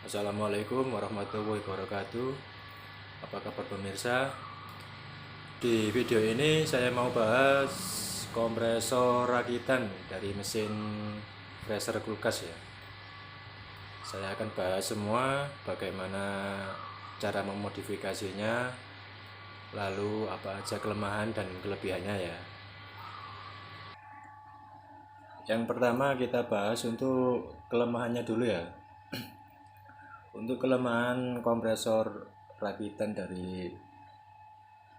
Assalamualaikum warahmatullahi wabarakatuh. Apa kabar pemirsa? Di video ini saya mau bahas kompresor rakitan dari mesin freezer kulkas ya. Saya akan bahas semua bagaimana cara memodifikasinya, lalu apa aja kelemahan dan kelebihannya ya. Yang pertama kita bahas untuk kelemahannya dulu ya. Untuk kelemahan kompresor rakitan dari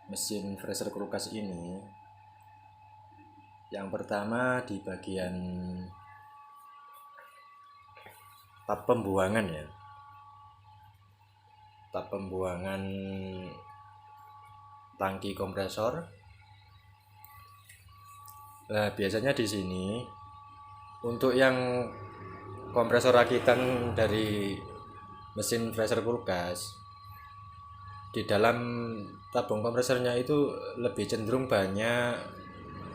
mesin freezer kulkas ini, yang pertama di bagian tap pembuangan ya, tap pembuangan tangki kompresor. Nah, biasanya di sini untuk yang kompresor rakitan dari mesin freezer kulkas, di dalam tabung kompresornya itu lebih cenderung banyak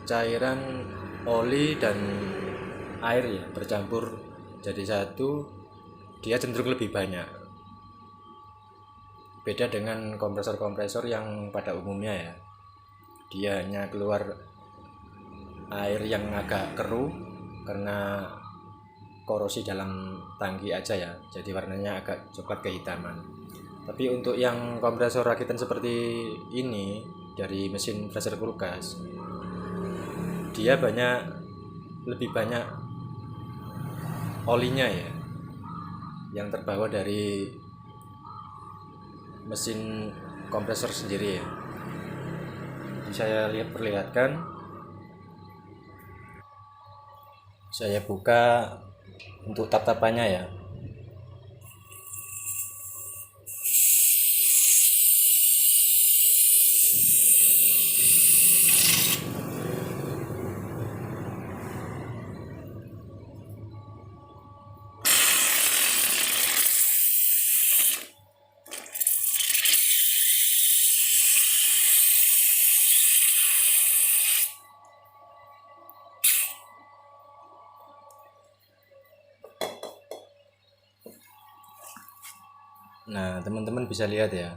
cairan oli dan air ya bercampur jadi satu, dia cenderung lebih banyak. Beda dengan kompresor-kompresor yang pada umumnya ya, dia hanya keluar air yang agak keruh karena korosi dalam tangki aja ya, jadi warnanya agak coklat kehitaman. Tapi untuk yang kompresor rakitan seperti ini dari mesin freezer kulkas, dia lebih banyak olinya ya, yang terbawa dari mesin kompresor sendiri ya. Jadi saya perlihatkan, saya buka untuk tap-tapannya ya. Nah, teman-teman bisa lihat ya,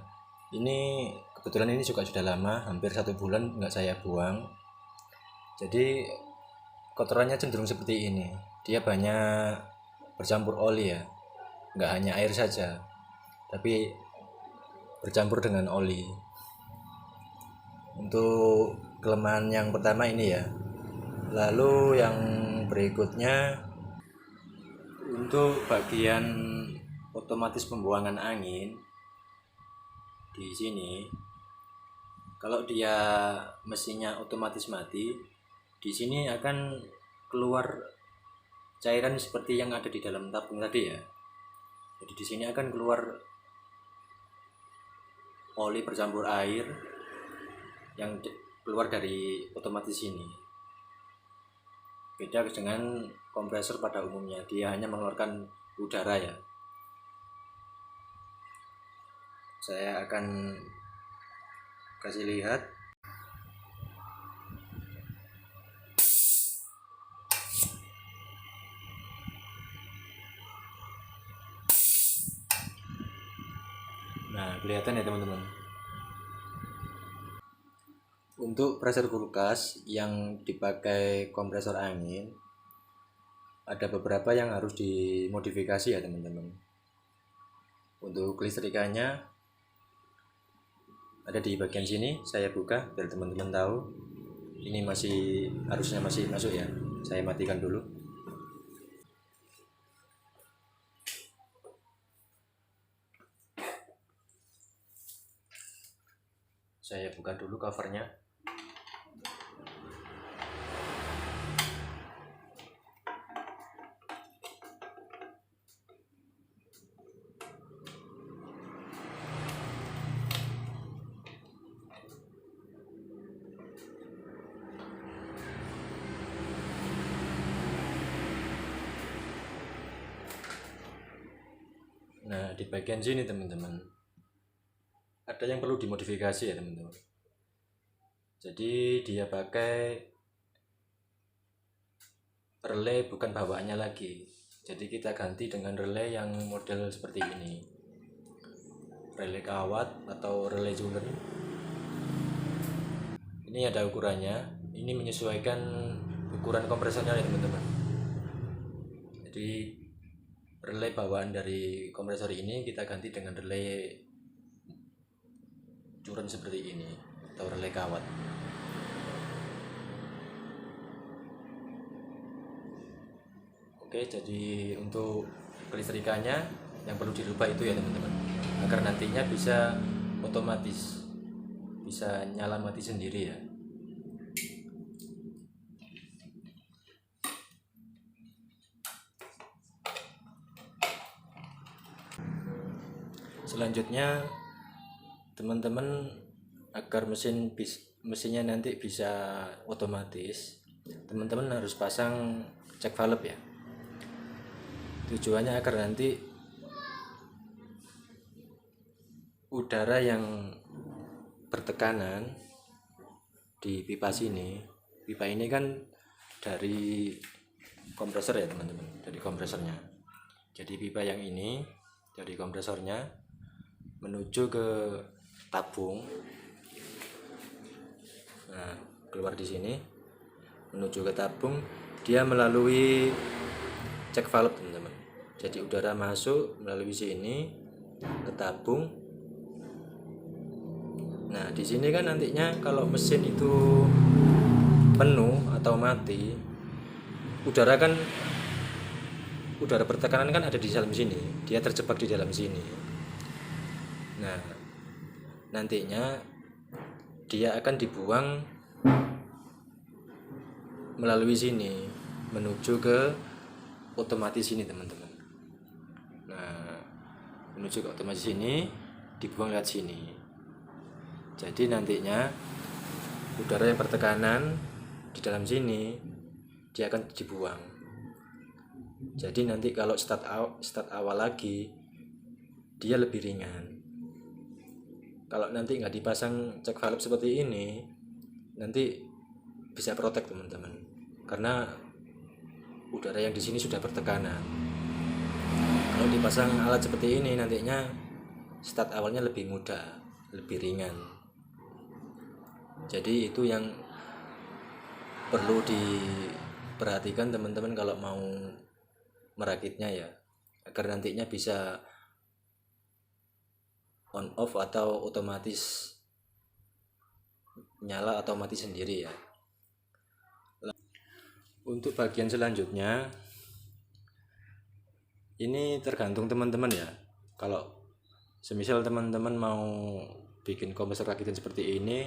ini kebetulan ini juga sudah lama, hampir 1 bulan nggak saya buang. Jadi kotorannya cenderung seperti ini, dia banyak bercampur oli ya, nggak hanya air saja, tapi bercampur dengan oli. Untuk kelemahan yang pertama ini ya. Lalu yang berikutnya, untuk bagian otomatis pembuangan angin di sini, kalau dia mesinnya otomatis mati, di sini akan keluar cairan seperti yang ada di dalam tabung tadi ya. Jadi di sini akan keluar oli bercampur air yang keluar dari otomatis ini. Beda dengan kompresor pada umumnya, dia hanya mengeluarkan udara ya. Saya akan kasih lihat. Nah, kelihatan ya teman-teman. Untuk freezer kulkas yang dipakai kompresor angin, ada beberapa yang harus dimodifikasi ya teman-teman. Untuk kelistrikannya ada di bagian sini, saya buka biar teman-teman tahu. Ini harusnya masih masuk ya. Saya matikan dulu. Saya buka dulu covernya. Nah, di bagian sini teman-teman, ada yang perlu dimodifikasi ya teman-teman. Jadi dia pakai relay bukan bawaannya lagi. Jadi kita ganti dengan relay yang model seperti ini, relay kawat atau relay Julen. Ini ada ukurannya, ini menyesuaikan ukuran kompresornya ya teman-teman. Jadi relay bawaan dari kompresor ini kita ganti dengan relay Julen seperti ini atau relay kawat. Oke, jadi untuk kelistrikannya yang perlu dirubah itu ya teman-teman, agar nantinya bisa otomatis, bisa nyala mati sendiri ya. Selanjutnya teman-teman, agar mesinnya nanti bisa otomatis, teman-teman harus pasang cek valve ya. Tujuannya agar nanti udara yang bertekanan di pipa sini, pipa ini kan dari kompresor ya teman-teman, dari kompresornya. Jadi pipa yang ini dari kompresornya menuju ke tabung. Nah, keluar di sini menuju ke tabung, dia melalui cek valve teman-teman. Jadi udara masuk melalui sini ke tabung. Nah, di sini kan nantinya kalau mesin itu penuh atau mati, udara bertekanan kan ada di dalam sini, dia terjebak di dalam sini. Nah, nantinya dia akan dibuang melalui sini menuju ke otomatis ini teman-teman. Nah, menuju ke otomatis ini dibuang lewat sini. Jadi nantinya udara yang bertekanan di dalam sini dia akan dibuang. Jadi nanti kalau start awal lagi dia lebih ringan. Kalau nanti nggak dipasang cek valve seperti ini, nanti bisa protek teman-teman, karena udara yang di sini sudah bertekanan. Kalau dipasang alat seperti ini nantinya start awalnya lebih mudah, lebih ringan. Jadi itu yang perlu diperhatikan teman-teman kalau mau merakitnya ya, agar nantinya bisa on off atau otomatis nyala atau mati sendiri ya. Untuk bagian selanjutnya ini tergantung teman-teman ya. Kalau semisal teman-teman mau bikin kompresor rakitan seperti ini,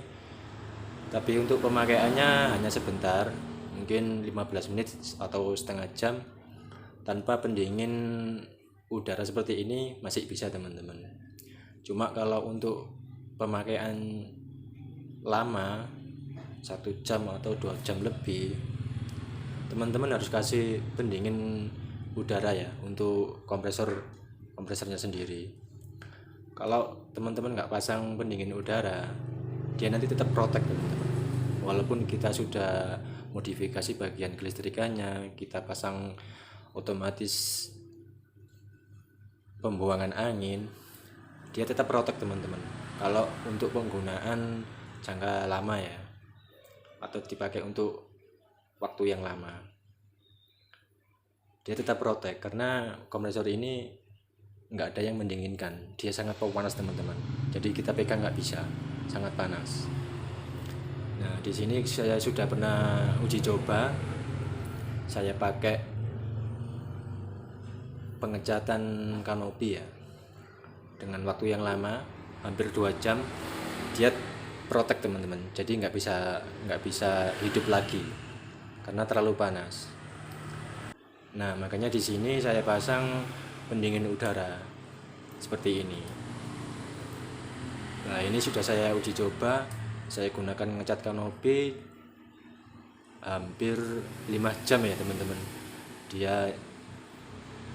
tapi untuk pemakaiannya hanya sebentar, mungkin 15 menit atau setengah jam tanpa pendingin udara seperti ini masih bisa teman-teman. Cuma kalau untuk pemakaian lama 1 jam atau 2 jam lebih, teman-teman harus kasih pendingin udara ya untuk kompresornya sendiri. Kalau teman-teman nggak pasang pendingin udara, dia nanti tetap protek teman-teman. Walaupun kita sudah modifikasi bagian kelistrikannya, kita pasang otomatis pembuangan angin, dia tetap protek teman-teman. Kalau untuk penggunaan jangka lama ya, atau dipakai untuk waktu yang lama, dia tetap protek karena kompresor ini nggak ada yang mendinginkan, dia sangat panas teman-teman. Jadi kita pegang nggak bisa, sangat panas. Nah, di sini saya sudah pernah uji coba, saya pakai pengecatan kanopi ya, dengan waktu yang lama hampir 2 jam, dia protek teman-teman. Jadi nggak bisa hidup lagi karena terlalu panas. Nah, makanya di sini saya pasang pendingin udara seperti ini. Nah, ini sudah saya uji coba, saya gunakan ngecat kanopi hampir 5 jam ya teman-teman. Dia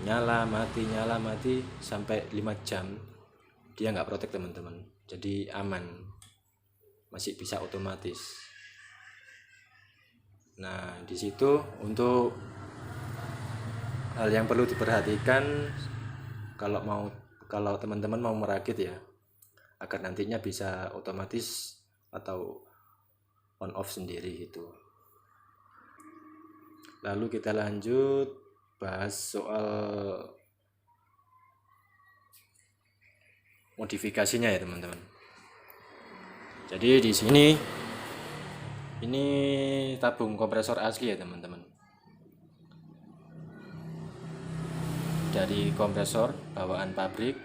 nyala mati sampai 5 jam, dia nggak protek teman-teman. Jadi aman, masih bisa otomatis. Nah, di situ untuk hal yang perlu diperhatikan kalau teman-teman mau merakit ya, agar nantinya bisa otomatis atau on off sendiri gitu. Lalu kita lanjut bahas soal modifikasinya ya teman-teman. Jadi di sini ini tabung kompresor asli ya teman-teman. Dari kompresor bawaan pabrik,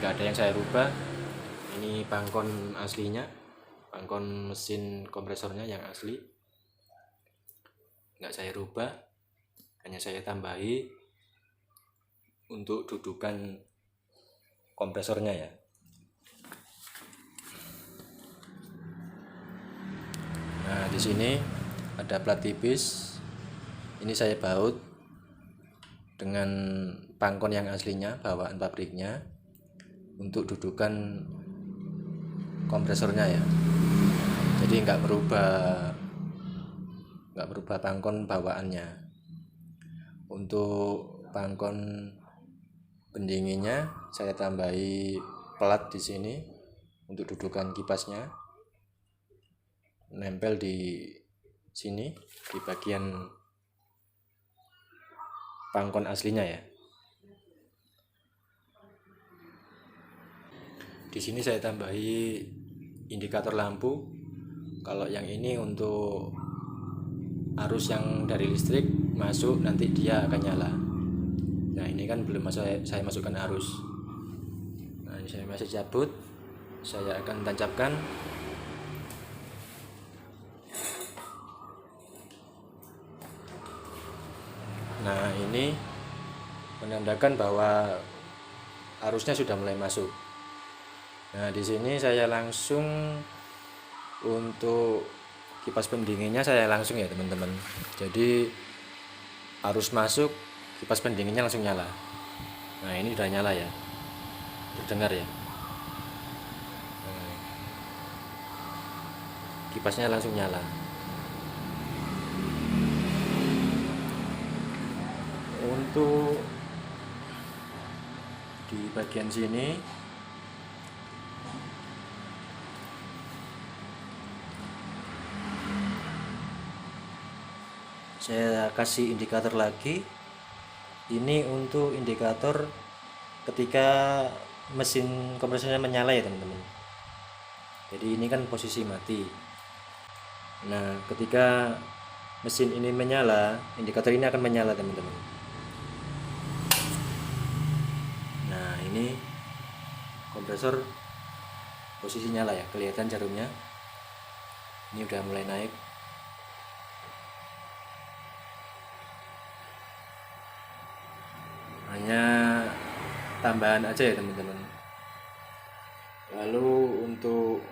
nggak ada yang saya rubah. Ini pangkon aslinya, pangkon mesin kompresornya yang asli, nggak saya rubah, hanya saya tambahi untuk dudukan kompresornya ya. Nah di sini ada plat tipis, ini saya baut dengan pangkon yang aslinya bawaan pabriknya untuk dudukan kompresornya ya. Jadi nggak berubah pangkon bawaannya. Untuk pangkon pendinginnya saya tambahi plat di sini untuk dudukan kipasnya, nempel di sini di bagian pangkon aslinya ya. Di sini saya tambahi indikator lampu. Kalau yang ini untuk arus yang dari listrik masuk, nanti dia akan nyala. Nah ini kan belum saya masukkan arus. Nah ini saya masih cabut, saya akan tancapkan. Nah ini menandakan bahwa arusnya sudah mulai masuk. Nah di sini saya langsung untuk kipas pendinginnya saya langsung ya teman-teman. Jadi arus masuk, kipas pendinginnya langsung nyala. Nah ini udah nyala ya, terdengar ya. Nah, kipasnya langsung nyala. Untuk di bagian sini saya kasih indikator lagi. Ini untuk indikator ketika mesin kompresornya menyala ya teman-teman. Jadi ini kan posisi mati. Nah ketika mesin ini menyala, indikator ini akan menyala teman-teman. Nah ini kompresor posisi nyala ya, kelihatan jarumnya. Ini udah mulai naik. Hanya tambahan aja ya teman-teman. Lalu untuk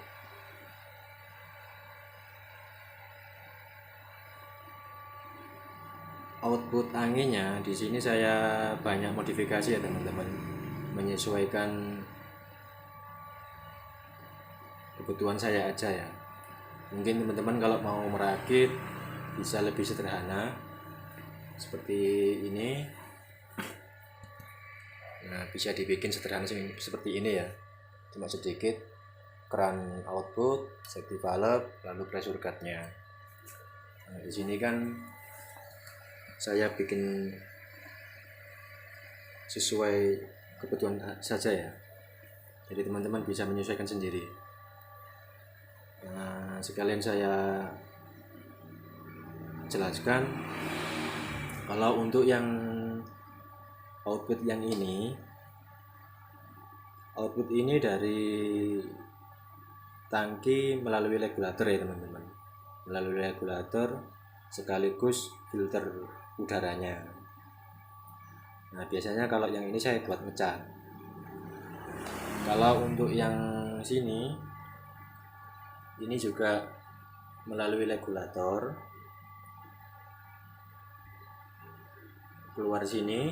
output anginnya di sini saya banyak modifikasi ya teman-teman, menyesuaikan kebutuhan saya aja ya. Mungkin teman-teman kalau mau merakit bisa lebih sederhana seperti ini. Nah bisa dibikin sederhana seperti ini ya, cuma sedikit keran output, safety valve, lalu pressure guardnya. Nah di sini kan saya bikin sesuai kebutuhan saja ya, jadi teman-teman bisa menyesuaikan sendiri. Nah sekalian saya jelaskan, kalau untuk yang output ini dari tangki melalui regulator ya teman-teman, melalui regulator sekaligus filter udaranya. Nah biasanya kalau yang ini saya buat ngecat. Kalau untuk yang sini ini juga melalui regulator, keluar sini,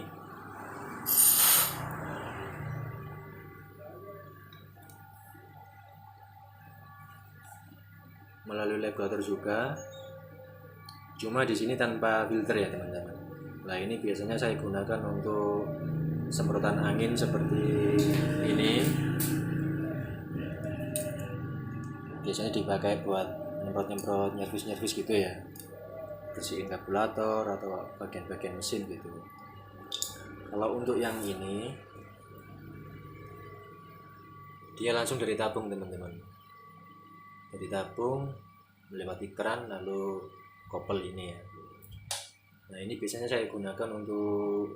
melalui regulator juga, Cuma di sini tanpa filter ya teman-teman. Nah ini biasanya saya gunakan untuk semprotan angin seperti ini. Biasanya dipakai buat nyemprot-nyemprot, nyervis-nyervis gitu ya, bersihin karburator atau bagian-bagian mesin gitu. Kalau untuk yang ini dia langsung dari tabung teman-teman, dari tabung melewati keran lalu kopel ini ya. Nah ini biasanya saya gunakan untuk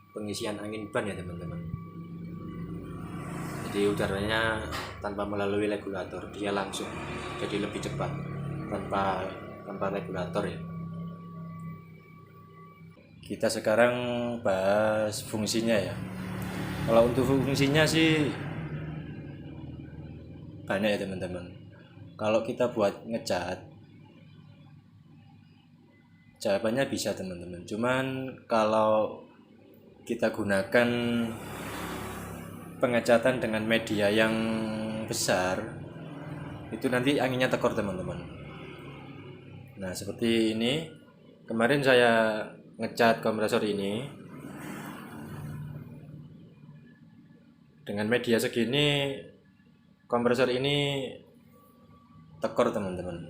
pengisian angin ban ya teman-teman. Jadi udaranya tanpa melalui regulator, dia langsung jadi lebih cepat tanpa regulator ya. Kita sekarang bahas fungsinya ya. Kalau untuk fungsinya sih banyak ya teman-teman. Kalau kita buat ngecat, jawabannya bisa teman-teman. Cuman kalau kita gunakan pengecatan dengan media yang besar, itu nanti anginnya tekor teman-teman. Nah seperti ini, kemarin saya ngecat kompresor ini dengan media segini, kompresor ini tekor teman-teman,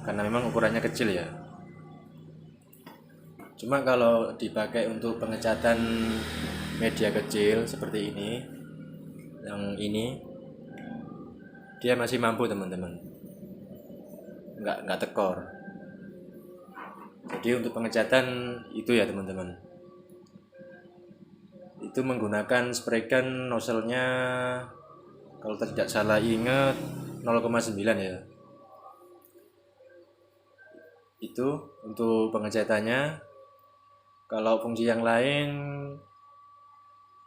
karena memang ukurannya kecil ya. Cuma kalau dipakai untuk pengecatan media kecil seperti ini, yang ini dia masih mampu teman-teman, nggak tekor. Jadi untuk pengecatan itu ya teman-teman, itu menggunakan spray gun, nozzle-nya kalau tidak salah ingat 0,9 ya. Itu untuk pengecatannya. Kalau fungsi yang lain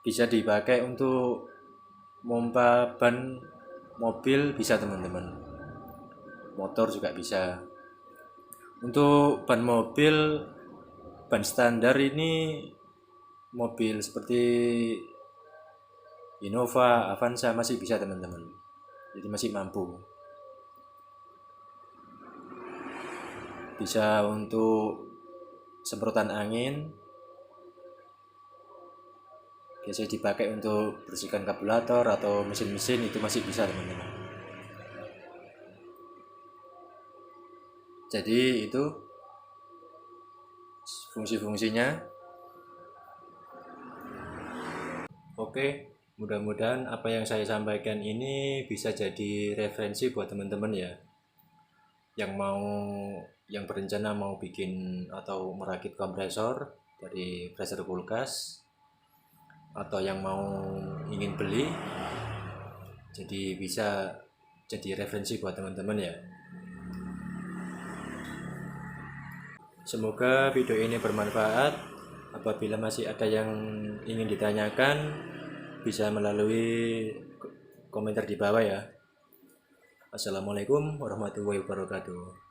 bisa dipakai untuk mompa ban mobil, bisa teman-teman, motor juga bisa. Untuk ban mobil, ban standar ini mobil seperti Innova, Avanza masih bisa teman-teman, jadi masih mampu. Bisa untuk semprotan angin, biasanya dipakai untuk bersihkan karburator atau mesin-mesin, itu masih bisa teman-teman. Jadi itu fungsi-fungsinya. Oke, mudah-mudahan apa yang saya sampaikan ini bisa jadi referensi buat teman-teman ya, yang berencana mau bikin atau merakit kompresor dari pressure kulkas, atau yang mau ingin beli. Jadi bisa jadi referensi buat teman-teman ya. Semoga video ini bermanfaat. Apabila masih ada yang ingin ditanyakan, bisa melalui komentar di bawah ya. Assalamualaikum warahmatullahi wabarakatuh.